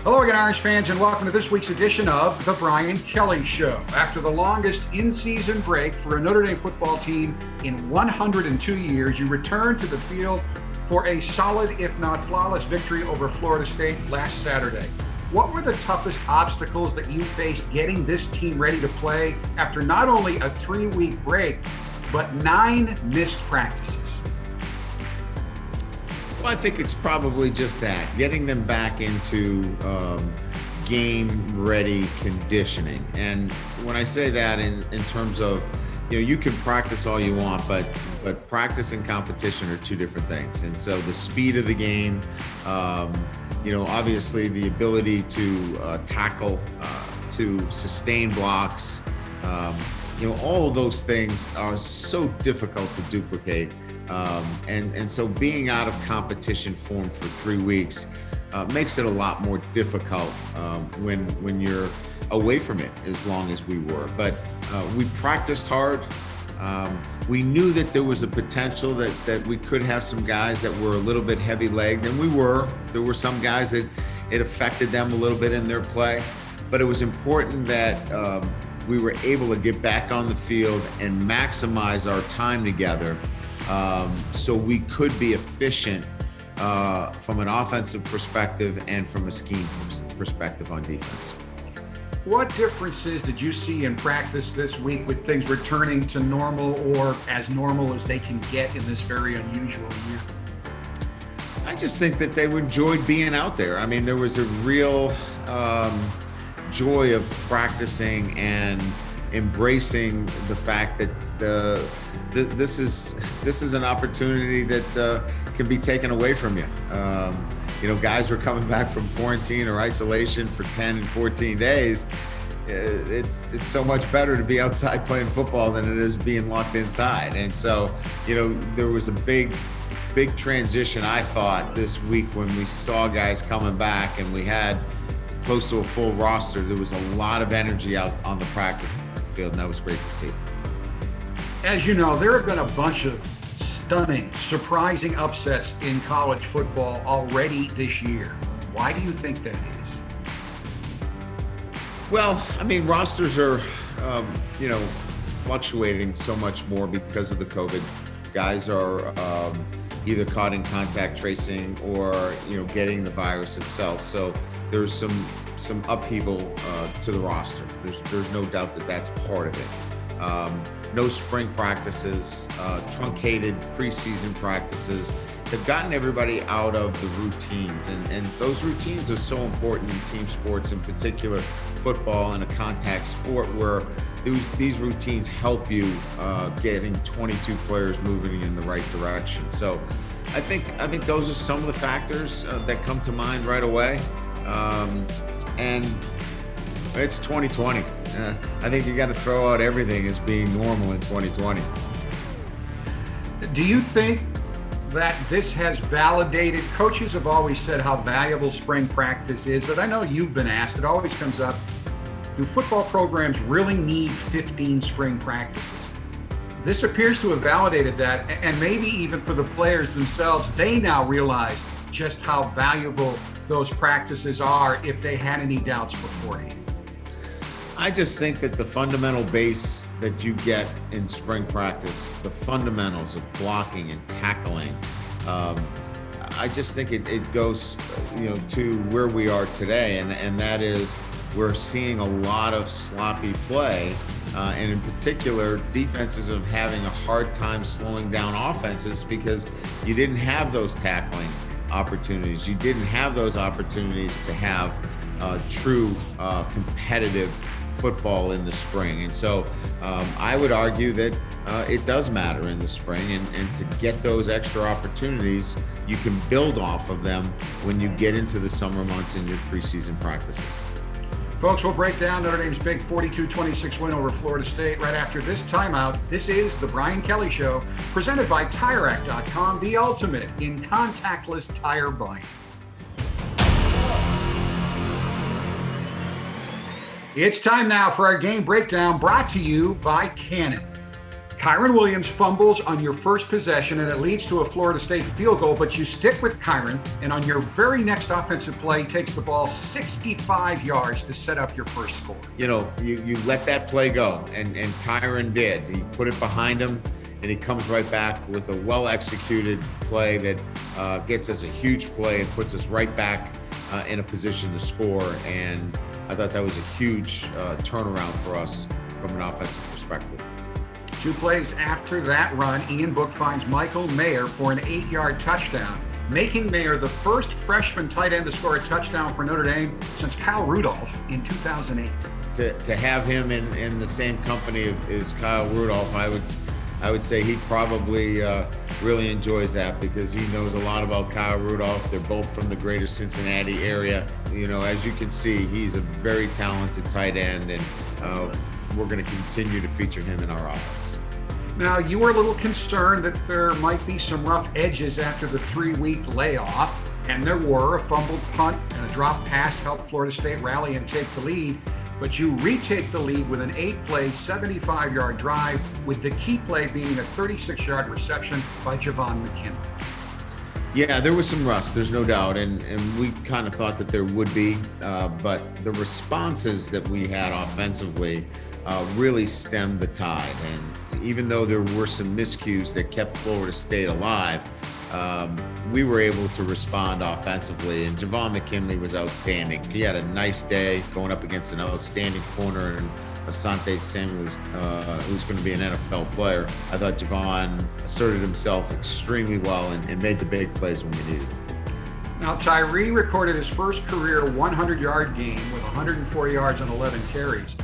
Hello again, Orange fans, and welcome to this week's edition of The Brian Kelly Show. After the longest in-season break for a Notre Dame football team in 102 years, you return to the field for a solid, if not flawless, victory over Florida State last Saturday. What were the toughest obstacles that you faced getting this team ready to play after not only a 3-week break, but 9 missed practices? Well, I think it's probably just that, getting them back into game-ready conditioning. And when I say that in terms of, you can practice all you want, but practice and competition are two different things. And so the speed of the game, obviously the ability to tackle, to sustain blocks, all of those things are so difficult to duplicate. And so being out of competition form for 3 weeks makes it a lot more difficult when you're away from it as long as we were. But we practiced hard. We knew that there was a potential that we could have some guys that were a little bit heavy-legged, and we were. There were some guys that it affected them a little bit in their play. But it was important that we were able to get back on the field and maximize our time together so we could be efficient from an offensive perspective and from a scheme perspective on defense. What differences did you see in practice this week with things returning to normal or as normal as they can get in this very unusual year? I just think that they enjoyed being out there. I mean, there was a real joy of practicing and embracing the fact that this is an opportunity that can be taken away from you. Guys were coming back from quarantine or isolation for 10 and 14 days. It's so much better to be outside playing football than it is being locked inside. And so, there was a big transition, I thought, this week when we saw guys coming back and we had close to a full roster. There was a lot of energy out on the practice field, and that was great to see. As you know, there have been a bunch of stunning, surprising upsets in college football already this year. Why do you think that is? Well, I mean, rosters are, fluctuating so much more because of the COVID. Guys are either caught in contact tracing or, getting the virus itself. So there's some upheaval to the roster. There's no doubt that that's part of it. No spring practices, truncated preseason practices have gotten everybody out of the routines. And those routines are so important in team sports, in particular football and a contact sport, where these routines help you getting 22 players moving in the right direction. So I think those are some of the factors that come to mind right away. And it's 2020. I think you got to throw out everything as being normal in 2020. Do you think that this has validated? Coaches have always said how valuable spring practice is, but I know you've been asked, it always comes up, do football programs really need 15 spring practices? This appears to have validated that, and maybe even for the players themselves, they now realize just how valuable those practices are if they had any doubts beforehand. I just think that the fundamental base that you get in spring practice, the fundamentals of blocking and tackling, I just think it goes, to where we are today, and that is we're seeing a lot of sloppy play, and in particular, defenses are having a hard time slowing down offenses because you didn't have those tackling opportunities. You didn't have those opportunities to have true competitive football in the spring. And so I would argue that it does matter in the spring, and to get those extra opportunities, you can build off of them when you get into the summer months in your preseason practices. Folks, we'll break down Notre Dame's big 42-26 win over Florida State right after this timeout. This is The Brian Kelly Show, presented by TireRack.com, the ultimate in contactless tire buying. It's time now for our game breakdown, brought to you by Canon. Kyron Williams fumbles on your first possession and it leads to a Florida State field goal, but you stick with Kyron and on your very next offensive play takes the ball 65 yards to set up your first score. You know, you let that play go, and Kyron did. He put it behind him, and he comes right back with a well-executed play that gets us a huge play and puts us right back in a position to score. And I thought that was a huge turnaround for us from an offensive perspective. 2 plays after that run, Ian Book finds Michael Mayer for an 8-yard touchdown, making Mayer the first freshman tight end to score a touchdown for Notre Dame since Kyle Rudolph in 2008. To have him in the same company as Kyle Rudolph, I would say he probably really enjoys that because he knows a lot about Kyle Rudolph. They're both from the greater Cincinnati area. You know, as you can see, he's a very talented tight end, and we're going to continue to feature him in our offense. Now, you were a little concerned that there might be some rough edges after the 3-week layoff, and there were. A fumbled punt and a drop pass helped Florida State rally and take the lead, but you retake the lead with an 8-play, 75-yard drive, with the key play being a 36-yard reception by Javon McKinley. Yeah, there was some rust, there's no doubt, and we kind of thought that there would be, but the responses that we had offensively really stemmed the tide. And even though there were some miscues that kept Florida State alive, we were able to respond offensively, and Javon McKinley was outstanding. He had a nice day going up against an outstanding corner, and Asante Samuel, who's going to be an NFL player. I thought Javon asserted himself extremely well and made the big plays when we needed. Now, Tyree recorded his first career 100-yard game with 104 yards on 11 carries.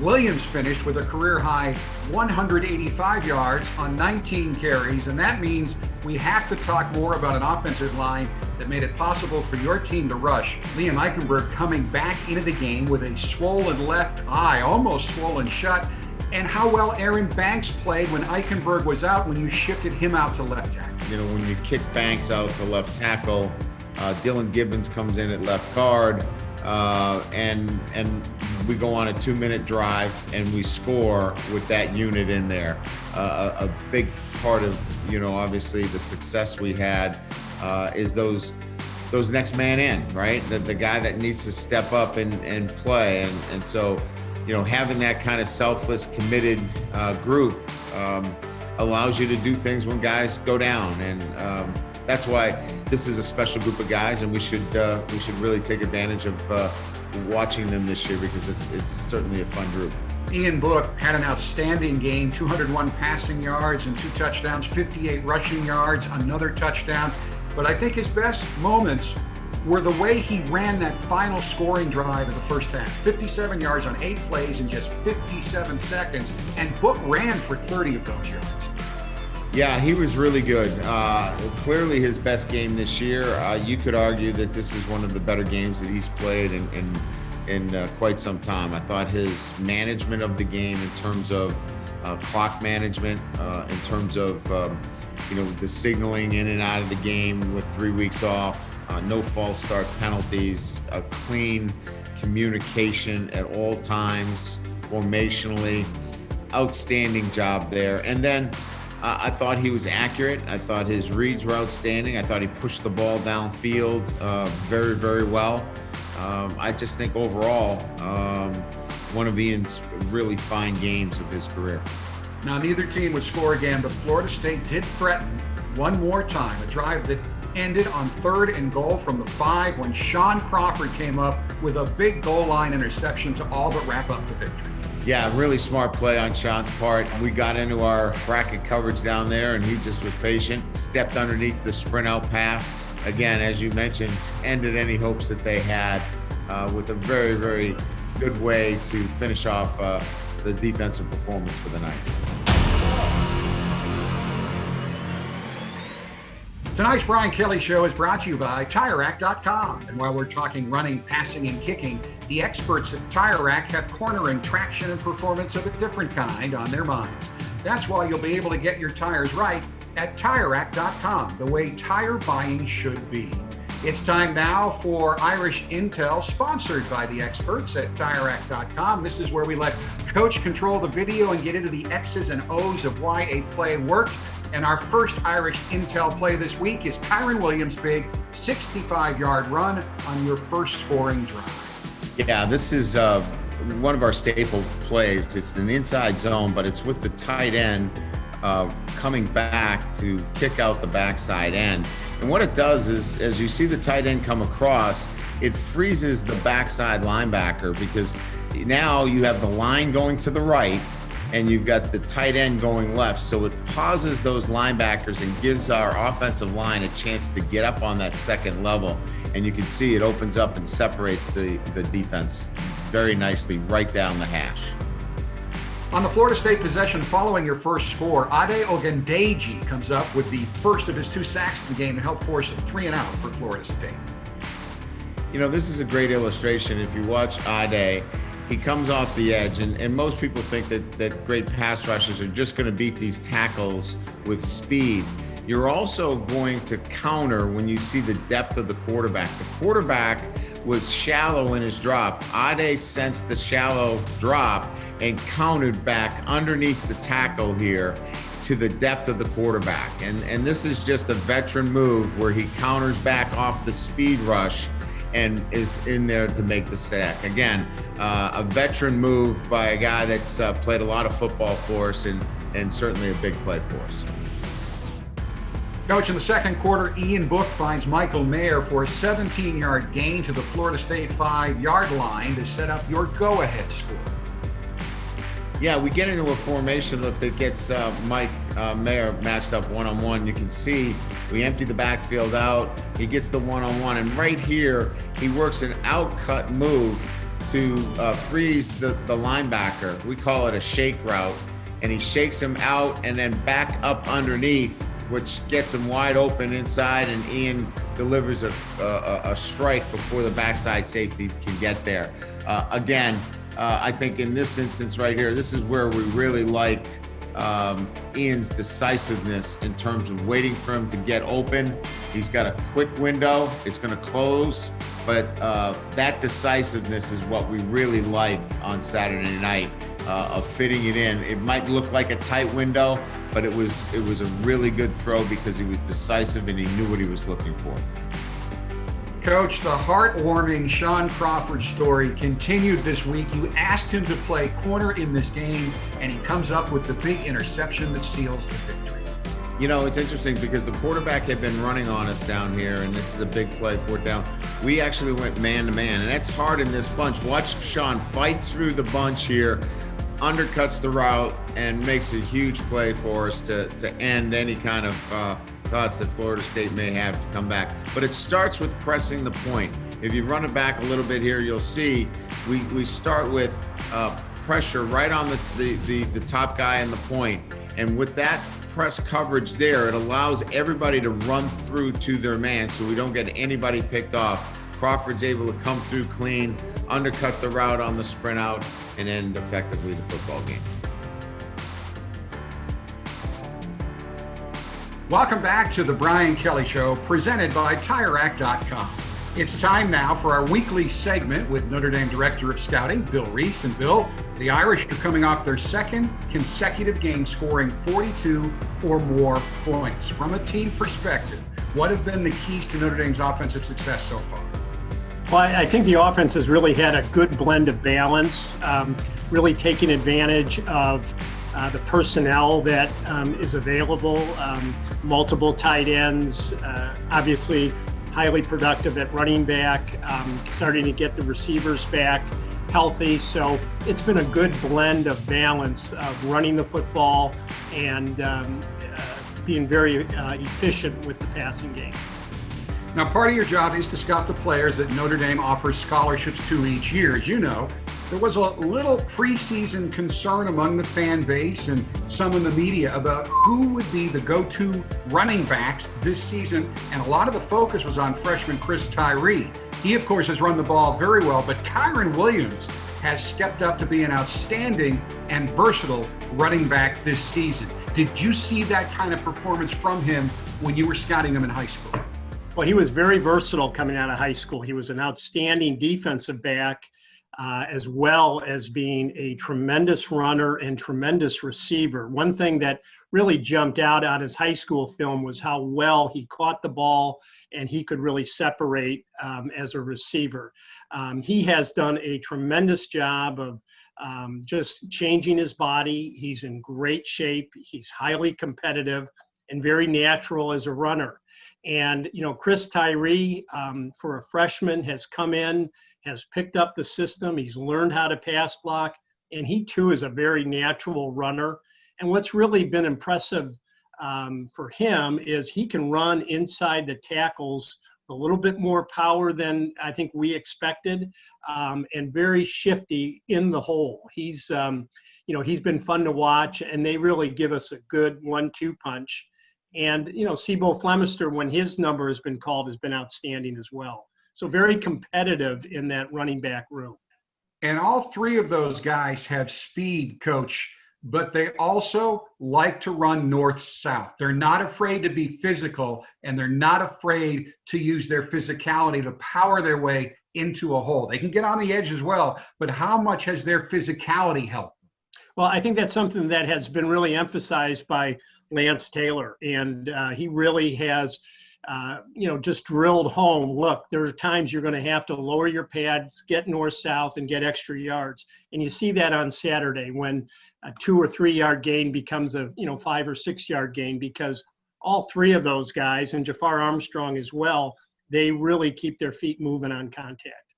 Williams finished with a career-high 185 yards on 19 carries, and that means we have to talk more about an offensive line that made it possible for your team to rush. Liam Eichenberg coming back into the game with a swollen left eye, almost swollen shut, and how well Aaron Banks played when Eichenberg was out when you shifted him out to left tackle. You know, when you kick Banks out to left tackle, Dylan Gibbons comes in at left guard, and we go on a 2-minute drive and we score with that unit in there. A big part of, you know, obviously the success we had is those next man in, right? The guy that needs to step up and play. And so, you know, having that kind of selfless, committed group allows you to do things when guys go down. And that's why this is a special group of guys, and we should really take advantage of watching them this year because it's certainly a fun group. Ian Book had an outstanding game, 201 passing yards and 2 touchdowns, 58 rushing yards, another touchdown. But I think his best moments were the way he ran that final scoring drive of the first half. 57 yards on 8 plays in just 57 seconds, and Book ran for 30 of those yards. Yeah, he was really good. Clearly his best game this year. You could argue that this is one of the better games that he's played in quite some time. I thought his management of the game in terms of clock management, in terms of you know, the signaling in and out of the game with 3 weeks off, no false start penalties, a clean communication at all times, formationally, outstanding job there. And then I thought he was accurate. I thought his reads were outstanding. I thought he pushed the ball downfield very, very well. I just think overall, one of Ian's really fine games of his career. Now, neither team would score again, but Florida State did threaten one more time, a drive that ended on 3rd and goal from the 5 when Sean Crawford came up with a big goal line interception to all but wrap up the victory. Yeah, really smart play on Sean's part. We got into our bracket coverage down there, and he just was patient, stepped underneath the sprint out pass. Again, as you mentioned, ended any hopes that they had with a very, very good way to finish off the defensive performance for the night. Tonight's Brian Kelly Show is brought to you by TireRack.com. And while we're talking running, passing, and kicking, the experts at Tire Rack have cornering, traction, and performance of a different kind on their minds. That's why you'll be able to get your tires right at TireRack.com, the way tire buying should be. It's time now for Irish Intel, sponsored by the experts at TireRack.com. This is where we let Coach control the video and get into the X's and O's of why a play worked. And our first Irish Intel play this week is Kyren Williams' big 65-yard run on your first scoring drive. Yeah, this is one of our staple plays. It's an inside zone, but it's with the tight end coming back to kick out the backside end. And what it does is, as you see the tight end come across, it freezes the backside linebacker, because now you have the line going to the right and you've got the tight end going left. So it pauses those linebackers and gives our offensive line a chance to get up on that second level. And you can see it opens up and separates the defense very nicely right down the hash. On the Florida State possession following your first score, Ade Ogundeji comes up with the first of his 2 sacks in the game to help force a 3-and-out for Florida State. You know, this is a great illustration. If you watch Ade, he comes off the edge, and most people think that great pass rushers are just going to beat these tackles with speed. You're also going to counter when you see the depth of the quarterback. The quarterback was shallow in his drop. Ade sensed the shallow drop and countered back underneath the tackle here to the depth of the quarterback. And this is just a veteran move where he counters back off the speed rush and is in there to make the sack. Again, a veteran move by a guy that's played a lot of football for us and certainly a big play for us. Coach, in the second quarter, Ian Book finds Michael Mayer for a 17-yard gain to the Florida State 5-yard line to set up your go-ahead score. Yeah, we get into a formation look that gets Mike Mayer matched up one-on-one. You can see we empty the backfield out. He gets the one-on-one, and right here, he works an out-cut move to freeze the linebacker. We call it a shake route, and he shakes him out and then back up underneath, which gets him wide open inside, and Ian delivers a strike before the backside safety can get there. Again, I think in this instance right here, this is where we really liked Ian's decisiveness in terms of waiting for him to get open. He's got a quick window, it's gonna close, but that decisiveness is what we really liked on Saturday night. Of fitting it in. It might look like a tight window, but it was a really good throw because he was decisive and he knew what he was looking for. Coach, the heartwarming Shaun Crawford story continued this week. You asked him to play corner in this game, and he comes up with the big interception that seals the victory. You know, it's interesting because the quarterback had been running on us down here, and this is a big play, 4th down. We actually went man-to-man, and that's hard in this bunch. Watch Shaun fight through the bunch here, undercuts the route, and makes a huge play for us to end any kind of thoughts that Florida State may have to come back. But it starts with pressing the point. If you run it back a little bit here, you'll see we start with pressure right on the top guy in the point. And with that press coverage there, it allows everybody to run through to their man so we don't get anybody picked off. Crawford's able to come through clean, undercut the route on the sprint out, and end effectively the football game. Welcome back to the Brian Kelly Show, presented by TireRack.com. It's time now for our weekly segment with Notre Dame Director of Scouting, Bill Reese. And Bill, the Irish are coming off their second consecutive game scoring 42 or more points. From a team perspective, what have been the keys to Notre Dame's offensive success so far? Well, I think the offense has really had a good blend of balance, really taking advantage of the personnel that is available, multiple tight ends, obviously highly productive at running back, starting to get the receivers back healthy. So it's been a good blend of balance of running the football and being very efficient with the passing game. Now, part of your job is to scout the players that Notre Dame offers scholarships to each year. As you know, there was a little preseason concern among the fan base and some in the media about who would be the go-to running backs this season, and a lot of the focus was on freshman Chris Tyree. He, of course, has run the ball very well, but Kyren Williams has stepped up to be an outstanding and versatile running back this season. Did you see that kind of performance from him when you were scouting him in high school? Well, he was very versatile coming out of high school. He was an outstanding defensive back, as well as being a tremendous runner and tremendous receiver. One thing that really jumped out on his high school film was how well he caught the ball and he could really separate as a receiver. He has done a tremendous job of just changing his body. He's in great shape. He's highly competitive and very natural as a runner. And, Chris Tyree, for a freshman, has come in, has picked up the system. He's learned how to pass block, and he too is a very natural runner. And what's really been impressive for him is he can run inside the tackles a little bit more power than I think we expected, and very shifty in the hole. He's been fun to watch, and they really give us a good 1-2 punch. And, Sibo Flemister, when his number has been called, has been outstanding as well. So very competitive in that running back room. And all three of those guys have speed, Coach, but they also like to run north-south. They're not afraid to be physical, and they're not afraid to use their physicality to power their way into a hole. They can get on the edge as well, but how much has their physicality helped? Well, I think that's something that has been really emphasized by Lance Taylor, and he really has, just drilled home. Look, there are times you're going to have to lower your pads, get north-south, and get extra yards. And you see that on Saturday when a 2 or 3 yard gain becomes a 5 or 6 yard gain, because all three of those guys, and Jafar Armstrong as well, they really keep their feet moving on contact.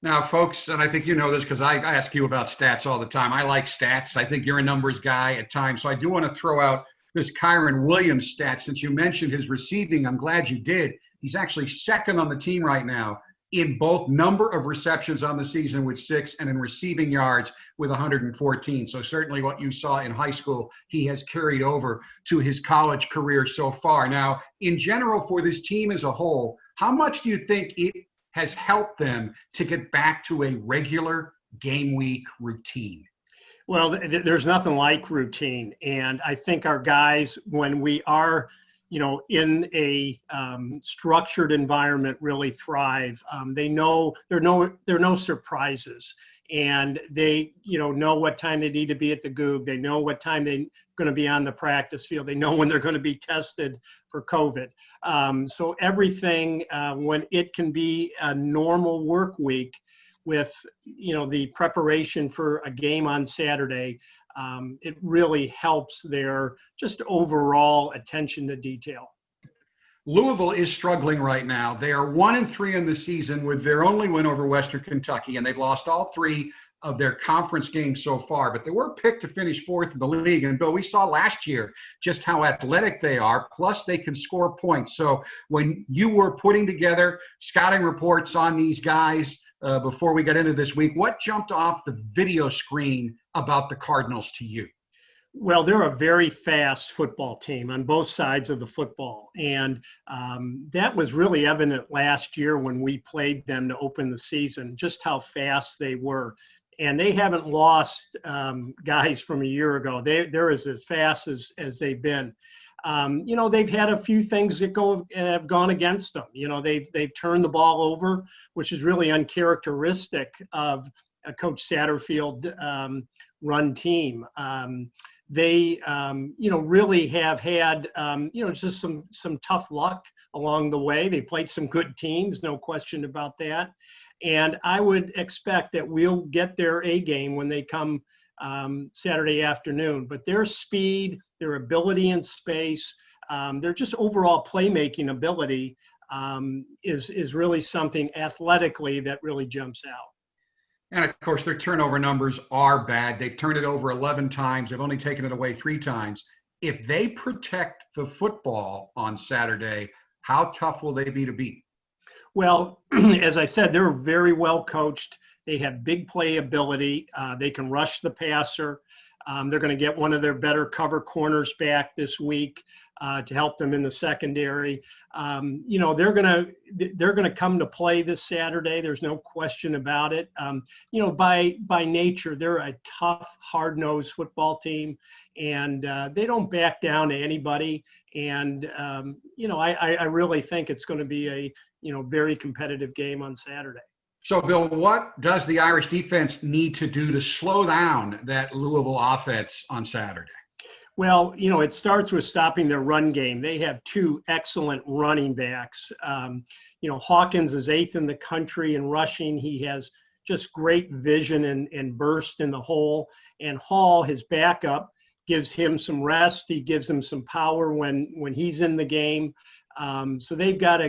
Now, folks, and I think you know this because I ask you about stats all the time. I like stats. I think you're a numbers guy at times. So I do want to throw out this Kyron Williams stat. Since you mentioned his receiving, I'm glad you did. He's actually second on the team right now in both number of receptions on the season with 6 and in receiving yards with 114. So certainly what you saw in high school, he has carried over to his college career so far. Now, in general, for this team as a whole, how much do you think it has helped them to get back to a regular game week routine? Well, there's nothing like routine. And I think our guys, when we are, in a structured environment, really thrive. They know there are no surprises. And they, know what time they need to be at the Goog. They know what time they're going to be on the practice field. They know when they're going to be tested for COVID. So everything, when it can be a normal work week with, the preparation for a game on Saturday, it really helps their just overall attention to detail. Louisville is struggling right now. They are 1-3 in the season with their only win over Western Kentucky, and they've lost all 3 of their conference games so far. But they were picked to finish 4th in the league. And, Bill, we saw last year just how athletic they are, plus they can score points. So when you were putting together scouting reports on these guys before we got into this week, what jumped off the video screen about the Cardinals to you? Well, they're a very fast football team on both sides of the football. And that was really evident last year when we played them to open the season, just how fast they were. And they haven't lost guys from a year ago. They're as fast as they've been. They've had a few things that have gone against them. They've turned the ball over, which is really uncharacteristic of a Coach Satterfield run team. They, really have had, just some tough luck along the way. They played some good teams, no question about that. And I would expect that we'll get their A game when they come Saturday afternoon. But their speed, their ability in space, their just overall playmaking ability is really something athletically that really jumps out. And, of course, their turnover numbers are bad. They've turned it over 11 times. They've only taken it away 3 times. If they protect the football on Saturday, how tough will they be to beat? Well, as I said, they're very well coached. They have big play ability. They can rush the passer. They're going to get one of their better cover corners back this week. to help them in the secondary. They're gonna come to play this Saturday. There's no question about it. By nature, they're a tough, hard-nosed football team, and they don't back down to anybody. And I really think it's going to be a very competitive game on Saturday. So, Bill, what does the Irish defense need to do to slow down that Louisville offense on Saturday? Well, it starts with stopping their run game. They have two excellent running backs. Hawkins is 8th in the country in rushing. He has just great vision and burst in the hole. And Hall, his backup, gives him some rest. He gives him some power when he's in the game. So they've got a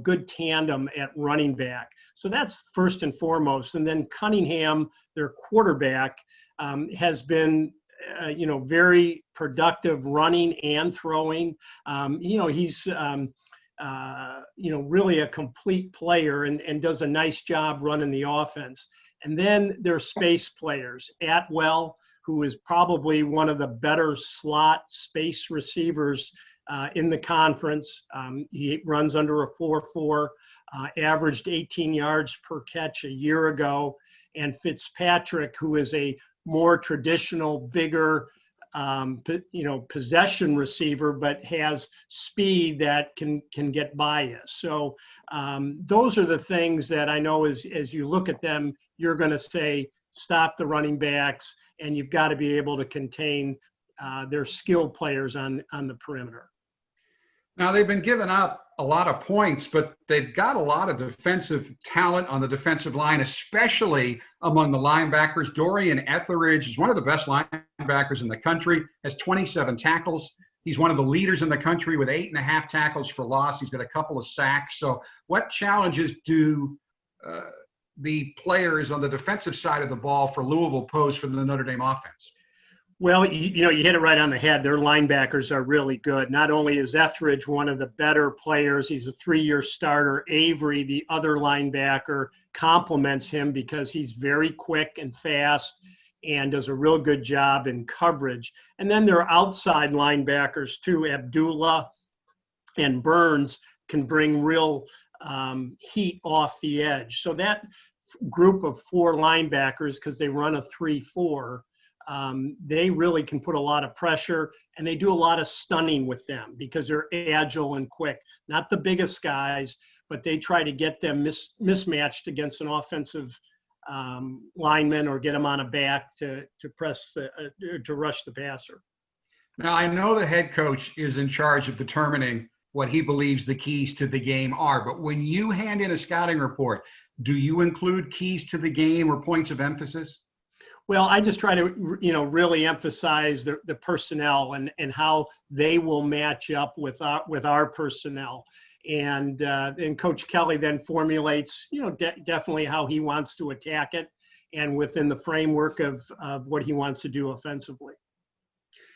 good tandem at running back. So that's first and foremost. And then Cunningham, their quarterback, has been very productive running and throwing. He's really a complete player and does a nice job running the offense. And then there's space players. Atwell, who is probably one of the better slot space receivers in the conference. He runs under a 4.4, averaged 18 yards per catch a year ago. And Fitzpatrick, who is a more traditional, bigger, possession receiver, but has speed that can get by you. So those are the things that I know as you look at them, you're going to say, stop the running backs, and you've got to be able to contain their skilled players on the perimeter. Now, they've been giving up a lot of points, but they've got a lot of defensive talent on the defensive line, especially among the linebackers. Dorian Etheridge is one of the best linebackers in the country, has 27 tackles. He's one of the leaders in the country with 8.5 tackles for loss. He's got a couple of sacks. So what challenges do the players on the defensive side of the ball for Louisville pose for the Notre Dame offense? Well, you hit it right on the head. Their linebackers are really good. Not only is Etheridge one of the better players, he's a 3-year starter. Avery, the other linebacker, complements him because he's very quick and fast and does a real good job in coverage. And then their outside linebackers too, Abdullah and Burns, can bring real heat off the edge. So that group of 4 linebackers, because they run a 3-4, they really can put a lot of pressure, and they do a lot of stunning with them because they're agile and quick. Not the biggest guys, but they try to get them mismatched against an offensive lineman or get them on a back to rush the passer. Now, I know the head coach is in charge of determining what he believes the keys to the game are, but when you hand in a scouting report, do you include keys to the game or points of emphasis? Well, I just try to, really emphasize the personnel and how they will match up with our personnel. And Coach Kelly then formulates, definitely how he wants to attack it and within the framework of what he wants to do offensively.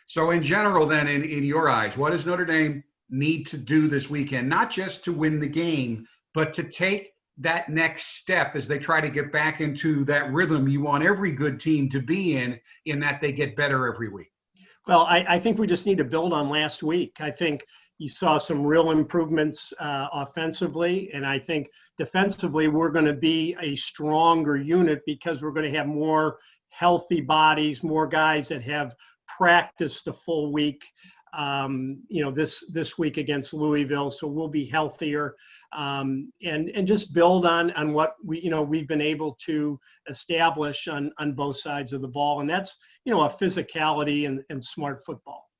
So in general, then, in your eyes, what does Notre Dame need to do this weekend? Not just to win the game, but to take that next step as they try to get back into that rhythm you want every good team to be in that they get better every week? Well, I think we just need to build on last week. I think you saw some real improvements offensively, and I think defensively we're going to be a stronger unit because we're going to have more healthy bodies, more guys that have practiced a full week, this week against Louisville. So we'll be healthier. And just build on what we've been able to establish on both sides of the ball. And that's, a physicality and smart football.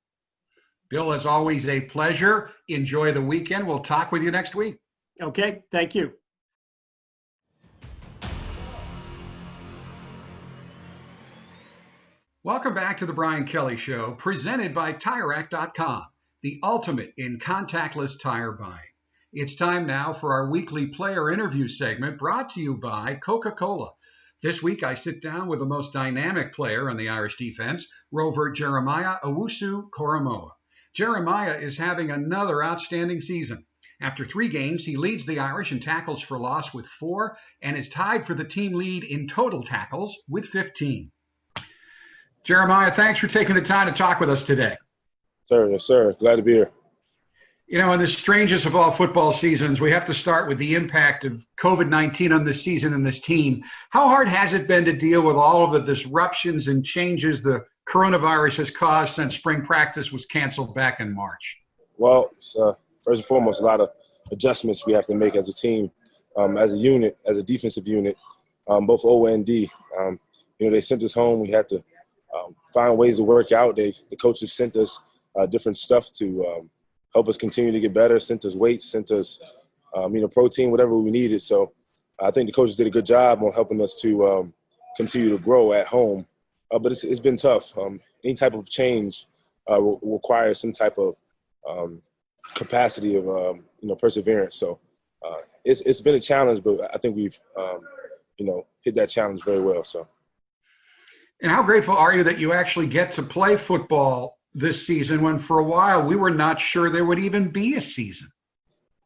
Bill, as always, a pleasure. Enjoy the weekend. We'll talk with you next week. Okay. Thank you. Welcome back to the Brian Kelly Show, presented by TireRack.com, the ultimate in contactless tire buying. It's time now for our weekly player interview segment brought to you by Coca-Cola. This week, I sit down with the most dynamic player on the Irish defense, rover Jeremiah Owusu-Koramoah. Jeremiah is having another outstanding season. After 3 games, he leads the Irish in tackles for loss with 4 and is tied for the team lead in total tackles with 15. Jeremiah, thanks for taking the time to talk with us today. Sir, yes, sir. Glad to be here. You know, in the strangest of all football seasons, we have to start with the impact of COVID-19 on this season and this team. How hard has it been to deal with all of the disruptions and changes the coronavirus has caused since spring practice was canceled back in March? Well, first and foremost, a lot of adjustments we have to make as a team, as a unit, as a defensive unit, both O and D. They sent us home. We had to find ways to work out. The coaches sent us different stuff to help us continue to get better, sent us weights, sent us, protein, whatever we needed. So I think the coaches did a good job on helping us to continue to grow at home. But it's been tough. Any type of change will require some type of capacity of, perseverance. So it's been a challenge, but I think we've, hit that challenge very well. So. And how grateful are you that you actually get to play football this season when for a while we were not sure there would even be a season?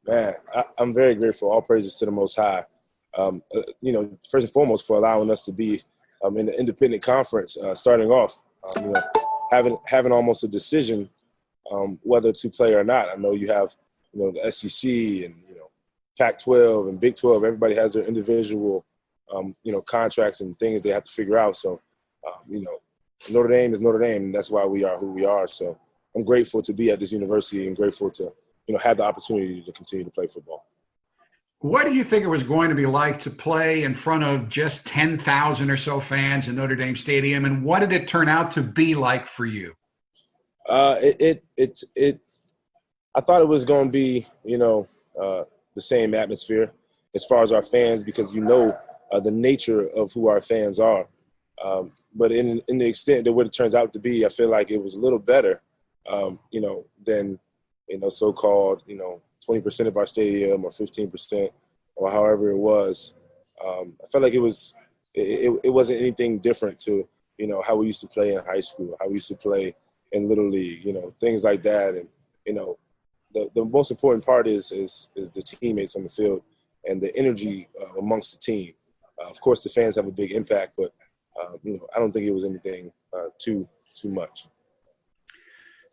Man, I'm very grateful. All praises to the Most High. First and foremost for allowing us to be in the independent conference starting off, having almost a decision whether to play or not. I know you have, the SEC and, Pac-12 and Big 12. Everybody has their individual, contracts and things they have to figure out. So, Notre Dame is Notre Dame, and that's why we are who we are. So I'm grateful to be at this university and grateful to, have the opportunity to continue to play football. What did you think it was going to be like to play in front of just 10,000 or so fans in Notre Dame Stadium, and what did it turn out to be like for you? I thought it was going to be, the same atmosphere as far as our fans, because the nature of who our fans are. But in the extent that what it turns out to be, I feel like it was a little better, than, so-called, 20% of our stadium or 15% or however it was. I felt like it wasn't anything different to, how we used to play in high school, how we used to play in Little League, things like that. And, the most important part is the teammates on the field and the energy amongst the team. Of course, the fans have a big impact, but I don't think it was anything too much.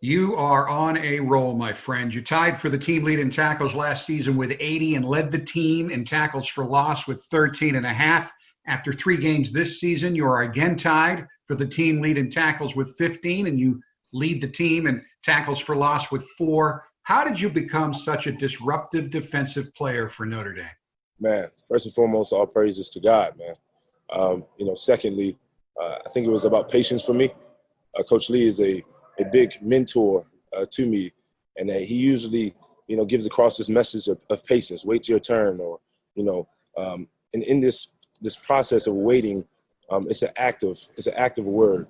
You are on a roll, my friend. You tied for the team lead in tackles last season with 80 and led the team in tackles for loss with 13.5. After 3 games this season, you are again tied for the team lead in tackles with 15, and you lead the team in tackles for loss with 4. How did you become such a disruptive defensive player for Notre Dame? Man, first and foremost, all praises to God, man. Secondly, I think it was about patience for me. Coach Lee is a big mentor to me, and that he usually, gives across this message of patience, wait till your turn, or, and in this process of waiting, it's an active word.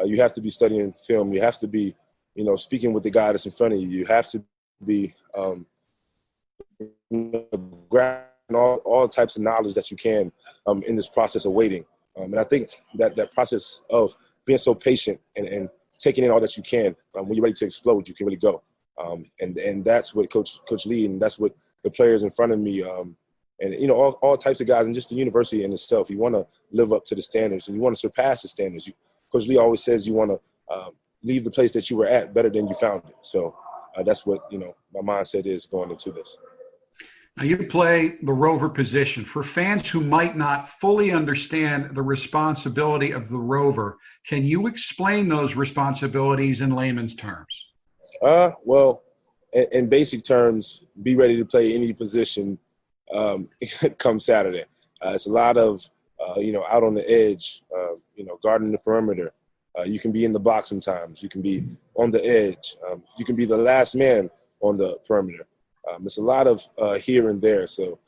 You have to be studying film. You have to be, speaking with the guy that's in front of you. You have to be grabbing all types of knowledge that you can in this process of waiting. And I think that process of being so patient and taking in all that you can, when you're ready to explode, you can really go. And that's what Coach Lee, and that's what the players in front of me, and all types of guys, and just the university in itself. You want to live up to the standards, and you want to surpass the standards. Coach Lee always says you want to leave the place that you were at better than you found it. So that's what my mindset is going into this. Now, you play the rover position. For fans who might not fully understand the responsibility of the rover, can you explain those responsibilities in layman's terms? Well, in basic terms, be ready to play any position come Saturday. It's a lot of, out on the edge, guarding the perimeter. You can be in the block sometimes. You can be on the edge. You can be the last man on the perimeter. It's a lot of here and there. So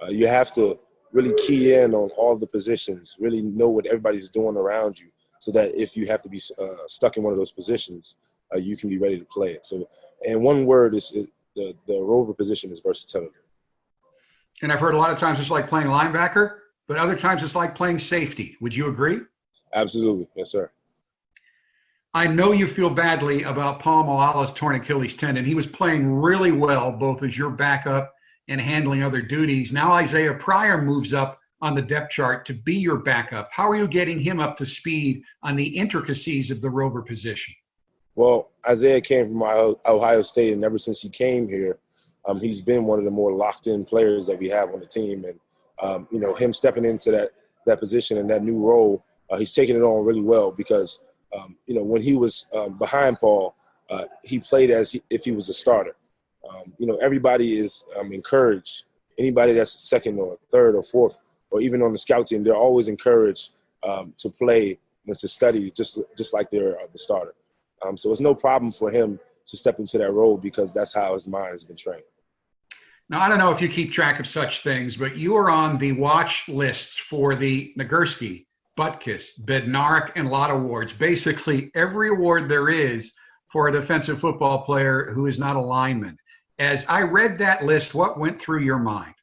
you have to really key in on all the positions, really know what everybody's doing around you, so that if you have to be stuck in one of those positions, you can be ready to play it. So, and one word is the rover position is versatility. And I've heard a lot of times it's like playing linebacker, but other times it's like playing safety. Would you agree? Absolutely. Yes, sir. I know you feel badly about Paul Moala's torn Achilles tendon. He was playing really well, both as your backup and handling other duties. Now Isaiah Pryor moves up on the depth chart to be your backup. How are you getting him up to speed on the intricacies of the rover position? Well, Isaiah came from Ohio State, and ever since he came here, he's been one of the more locked-in players that we have on the team. And him stepping into that position and that new role, he's taking it on really well because when he was behind Paul, he played as if he was a starter. Everybody is encouraged. Anybody that's second or third or fourth, or even on the scout team, they're always encouraged to play and to study just like they're the starter. So it's no problem for him to step into that role because that's how his mind has been trained. Now, I don't know if you keep track of such things, but you are on the watch lists for the Nagurski, Butkus, Bednarik, and Lott Awards. Basically, every award there is for a defensive football player who is not a lineman. As I read that list, what went through your mind?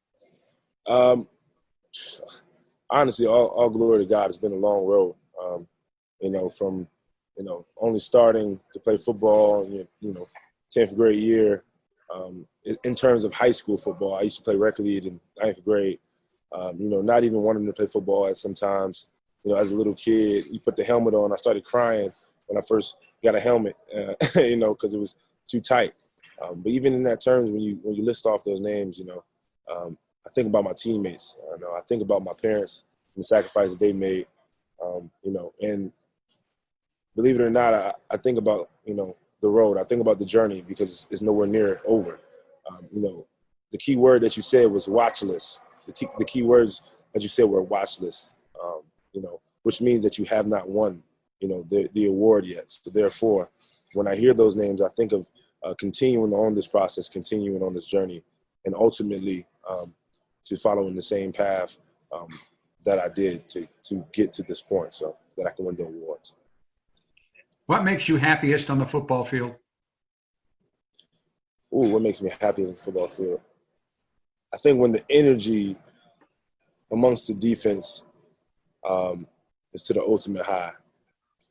Honestly, all glory to God. It's been a long road. From only starting to play football, 10th grade year. In terms of high school football, I used to play rec league in 9th grade. Not even wanting to play football at sometimes. As a little kid, you put the helmet on. I started crying when I first got a helmet, because it was too tight. But even in that terms, when you list off those names, I think about my teammates. I think about my parents and the sacrifices they made. And believe it or not, I think about the road. I think about the journey because it's nowhere near over. The key word that you said was watch list. The key words that you said were watch list. Which means that you have not won, the award yet. So therefore, when I hear those names, I think of continuing on this process, continuing on this journey, and ultimately to follow in the same path that I did to get to this point so that I can win the awards. What makes you happiest on the football field? What makes me happy on the football field? I think when the energy amongst the defense is to the ultimate high.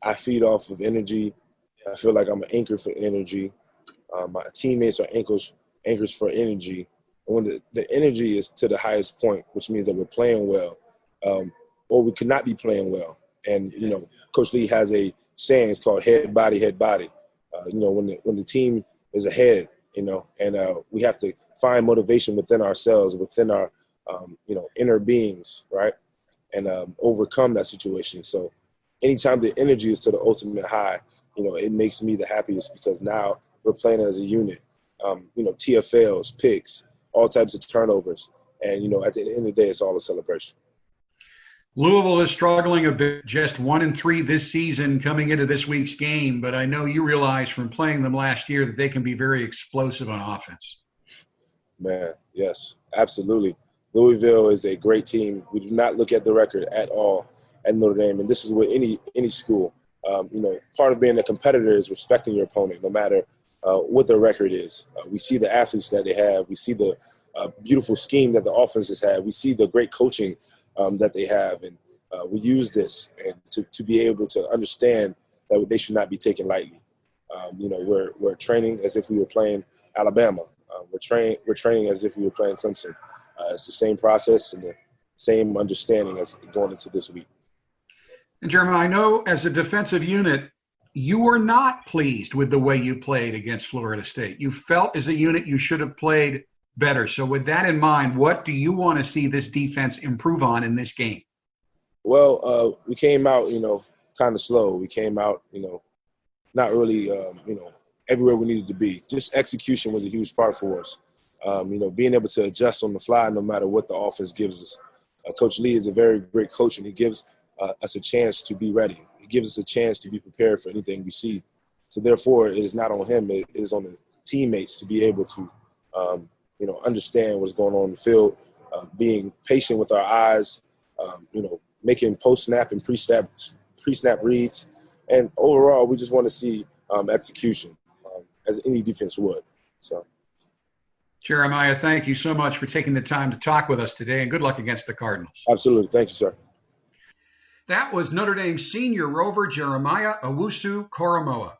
I feed off of energy. I feel like I'm an anchor for energy. My teammates are anchors for energy. And when the energy is to the highest point, which means that we're playing well, or we could not be playing well. And, Coach Lee has a saying, it's called head, body, head, body. When the team is ahead, and we have to find motivation within ourselves, within our, inner beings, right? And overcome that situation. So anytime the energy is to the ultimate high, it makes me the happiest because now we're playing as a unit. TFLs, picks, all types of turnovers. And, at the end of the day, it's all a celebration. Louisville is struggling a bit, just 1-3 this season coming into this week's game, but I know you realize from playing them last year that they can be very explosive on offense. Man, yes, absolutely. Louisville is a great team. We do not look at the record at all at Notre Dame, and this is with any school. Part of being a competitor is respecting your opponent, no matter what their record is. We see the athletes that they have. We see the beautiful scheme that the offenses have. We see the great coaching that they have, and we use this and to be able to understand that they should not be taken lightly. We're training as if we were playing Alabama. We're training as if we were playing Clemson. It's the same process and the same understanding as going into this week. And Jeremiah, I know as a defensive unit, you were not pleased with the way you played against Florida State. You felt as a unit you should have played better. So with that in mind, what do you want to see this defense improve on in this game? Well, we came out, kind of slow. We came out, not really, everywhere we needed to be. Just execution was a huge part for us. Being able to adjust on the fly no matter what the offense gives us. Coach Lee is a very great coach, and he gives us a chance to be ready. He gives us a chance to be prepared for anything we see. So therefore, it is not on him. It is on the teammates to be able to, understand what's going on in the field, being patient with our eyes, making post-snap and pre-snap reads. And overall, we just want to see execution as any defense would. So. Jeremiah, thank you so much for taking the time to talk with us today, and good luck against the Cardinals. Absolutely. Thank you, sir. That was Notre Dame senior rover Jeremiah Owusu-Koramoah.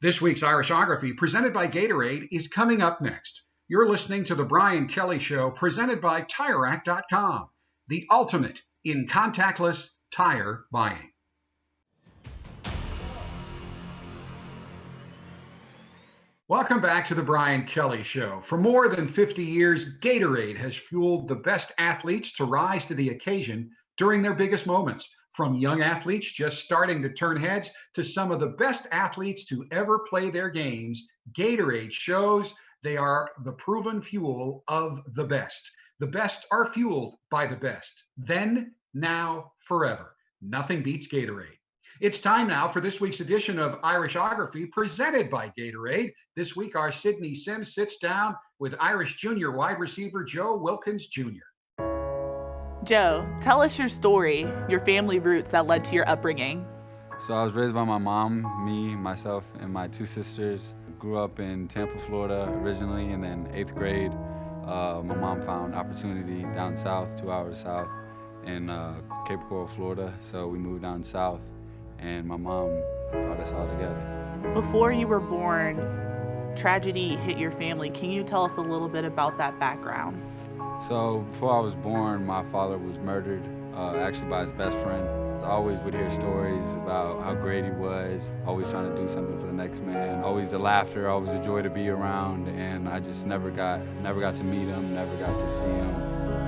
This week's Irishography, presented by Gatorade, is coming up next. You're listening to The Brian Kelly Show, presented by TireRack.com, the ultimate in contactless tire buying. Welcome back to the Brian Kelly Show. For more than 50 years, Gatorade has fueled the best athletes to rise to the occasion during their biggest moments. From young athletes just starting to turn heads to some of the best athletes to ever play their games, Gatorade shows they are the proven fuel of the best. The best are fueled by the best. Then, now, forever. Nothing beats Gatorade. It's time now for this week's edition of Irishography presented by Gatorade. This week, our Sydney Sims sits down with Irish Jr. wide receiver Joe Wilkins Jr. Joe, tell us your story, your family roots that led to your upbringing. So I was raised by my mom, me, myself, and my two sisters. Grew up in Tampa, Florida originally, and then 8th grade, my mom found opportunity down south, 2 hours south, in Cape Coral, Florida. So we moved down south, and my mom brought us all together. Before you were born, tragedy hit your family. Can you tell us a little bit about that background? So before I was born, my father was murdered, actually by his best friend. I always would hear stories about how great he was, always trying to do something for the next man, always the laughter, always a joy to be around, and I just never got to meet him, never got to see him.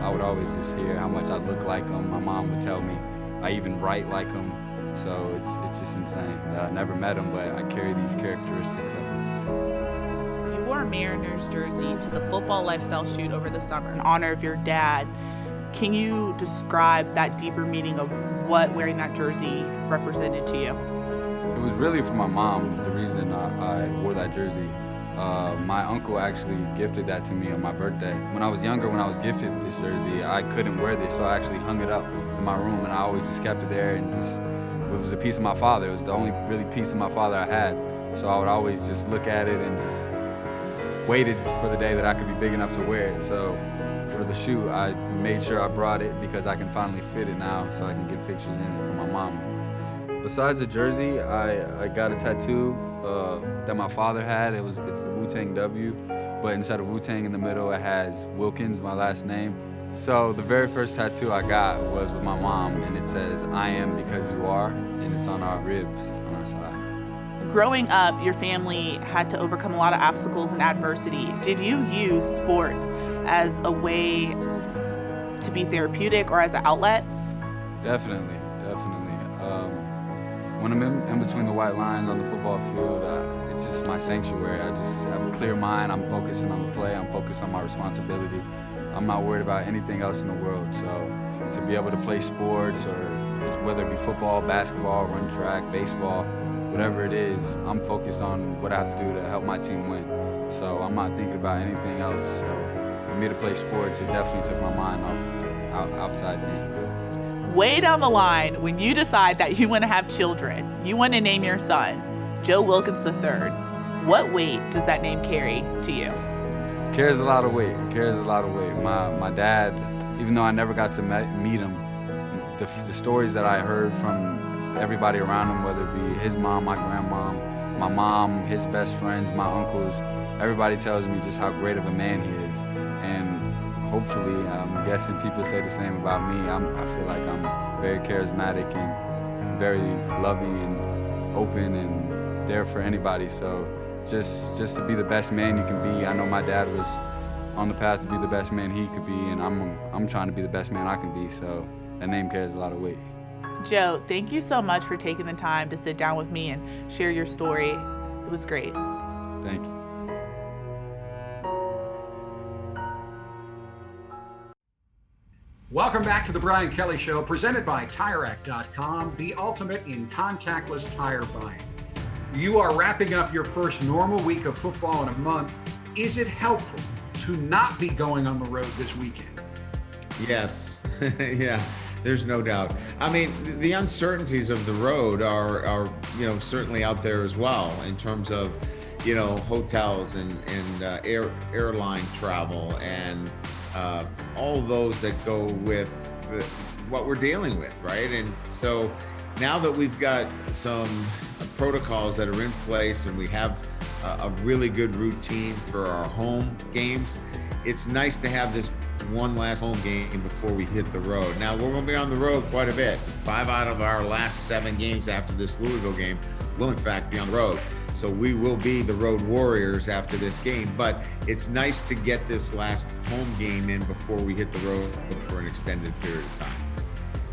I would always just hear how much I look like him. My mom would tell me I even write like him. So it's just insane that I never met him, but I carry these characteristics of him. You wore a Mariners jersey to the football lifestyle shoot over the summer in honor of your dad. Can you describe that deeper meaning of what wearing that jersey represented to you? It was really for my mom, the reason I wore that jersey. My uncle actually gifted that to me on my birthday. When I was younger, when I was gifted this jersey, I couldn't wear this, so I actually hung it up in my room, and I always just kept it there, and it was a piece of my father. It was the only really piece of my father I had. So I would always just look at it and just waited for the day that I could be big enough to wear it. So for the shoot, I made sure I brought it because I can finally fit it now, so I can get pictures in it for my mom. Besides the jersey, I got a tattoo that my father had. It's the Wu-Tang W, but instead of Wu-Tang in the middle, it has Wilkins, my last name. So the very first tattoo I got was with my mom, and it says, "I am because you are," and it's on our ribs on our side. Growing up, your family had to overcome a lot of obstacles and adversity. Did you use sports as a way to be therapeutic or as an outlet? Definitely. When I'm in between the white lines on the football field, it's just my sanctuary. I just have a clear mind. I'm focusing on the play. I'm focused on my responsibility. I'm not worried about anything else in the world. So to be able to play sports, or whether it be football, basketball, run track, baseball, whatever it is, I'm focused on what I have to do to help my team win. So I'm not thinking about anything else. So for me to play sports, it definitely took my mind off outside things. Way down the line, when you decide that you want to have children, you want to name your son Joe Wilkins III, what weight does that name carry to you? Carries a lot of weight. My dad, even though I never got to meet him, the stories that I heard from everybody around him, whether it be his mom, my grandmom, my mom, his best friends, my uncles, everybody tells me just how great of a man he is. And hopefully, I'm guessing people say the same about me. I feel like I'm very charismatic and very loving and open and there for anybody. So just to be the best man you can be. I know my dad was on the path to be the best man he could be, and I'm trying to be the best man I can be. So that name carries a lot of weight. Joe, thank you so much for taking the time to sit down with me and share your story. It was great. Thank you. Welcome back to the Brian Kelly Show, presented by TireRack.com, the ultimate in contactless tire buying. You are wrapping up your first normal week of football in a month. Is it helpful to not be going on the road this weekend? Yes, yeah, there's no doubt. I mean, the uncertainties of the road are certainly out there as well in terms of, hotels and airline travel and all those that go with what we're dealing with, right? And so now that we've got some protocols that are in place and we have a really good routine for our home games, it's nice to have this one last home game before we hit the road. Now, we're going to be on the road quite a bit. 5 out of our last 7 games after this Louisville game will, in fact, be on the road. So we will be the road warriors after this game, but it's nice to get this last home game in before we hit the road for an extended period of time.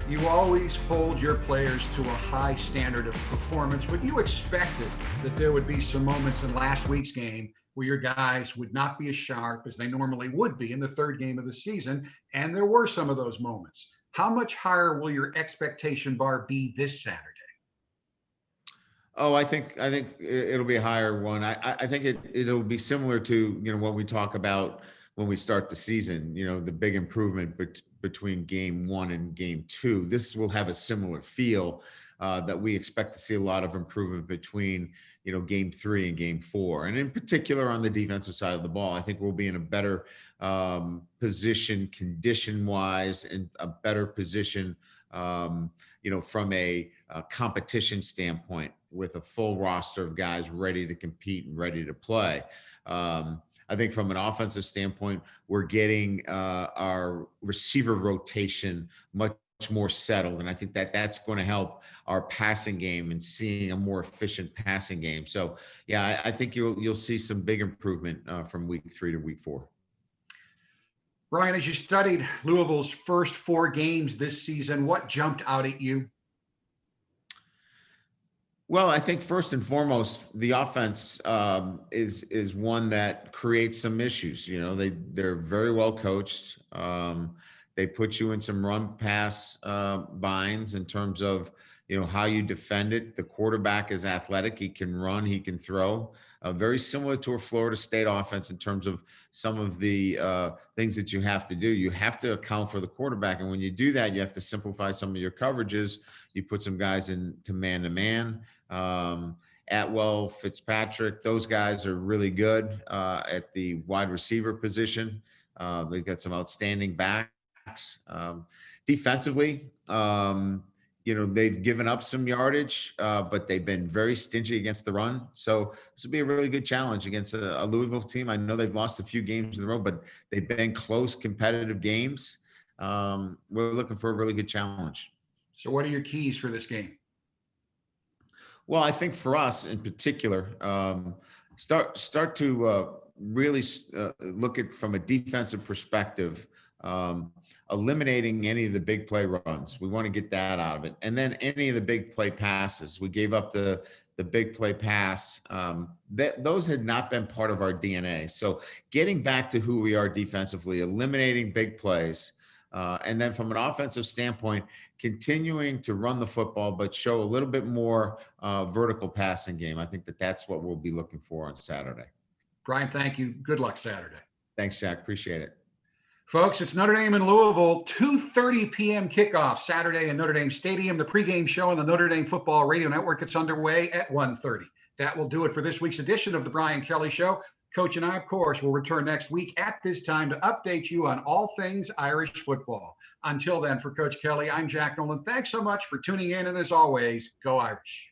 You always hold your players to a high standard of performance, but you expected that there would be some moments in last week's game where your guys would not be as sharp as they normally would be in the third game of the season, and there were some of those moments. How much higher will your expectation bar be this Saturday? Oh, I think it'll be a higher one. I think it'll be similar to, what we talk about when we start the season, the big improvement between game 1 and game 2. This will have a similar feel, that we expect to see a lot of improvement between, game 3 and game 4. And in particular on the defensive side of the ball, I think we'll be in a better position condition wise, and a better position, from a competition standpoint, with a full roster of guys ready to compete and ready to play. I think from an offensive standpoint, we're getting our receiver rotation much more settled. And I think that's going to help our passing game and seeing a more efficient passing game. So, yeah, I think you'll see some big improvement from week 3 to week 4. Brian, as you studied Louisville's first 4 games this season, what jumped out at you? Well, I think first and foremost, the offense is one that creates some issues. They're very well coached. They put you in some run pass binds in terms of how you defend it. The quarterback is athletic; he can run, he can throw. Very similar to a Florida State offense in terms of some of the things that you have to do. You have to account for the quarterback, and when you do that, you have to simplify some of your coverages. You put some guys into man-to-man. Atwell, Fitzpatrick, those guys are really good at the wide receiver position. They've got some outstanding backs. Defensively, they've given up some yardage, but they've been very stingy against the run. So this will be a really good challenge against a Louisville team. I know they've lost a few games in a row, but they've been close, competitive games. We're looking for a really good challenge. So what are your keys for this game? Well, I think for us in particular, start to really look at from a defensive perspective, eliminating any of the big play runs. We want to get that out of it. And then any of the big play passes. We gave up the big play pass. Those had not been part of our DNA. So getting back to who we are defensively, eliminating big plays. And then from an offensive standpoint, continuing to run the football, but show a little bit more vertical passing game. I think that's what we'll be looking for on Saturday. Brian, thank you. Good luck Saturday. Thanks, Jack. Appreciate it. Folks, it's Notre Dame in Louisville, 2:30 p.m. kickoff Saturday in Notre Dame Stadium. The pregame show on the Notre Dame Football Radio Network gets underway at 1:30. That will do it for this week's edition of the Brian Kelly Show. Coach and I, of course, will return next week at this time to update you on all things Irish football. Until then, for Coach Kelly, I'm Jack Nolan. Thanks so much for tuning in, and as always, go Irish.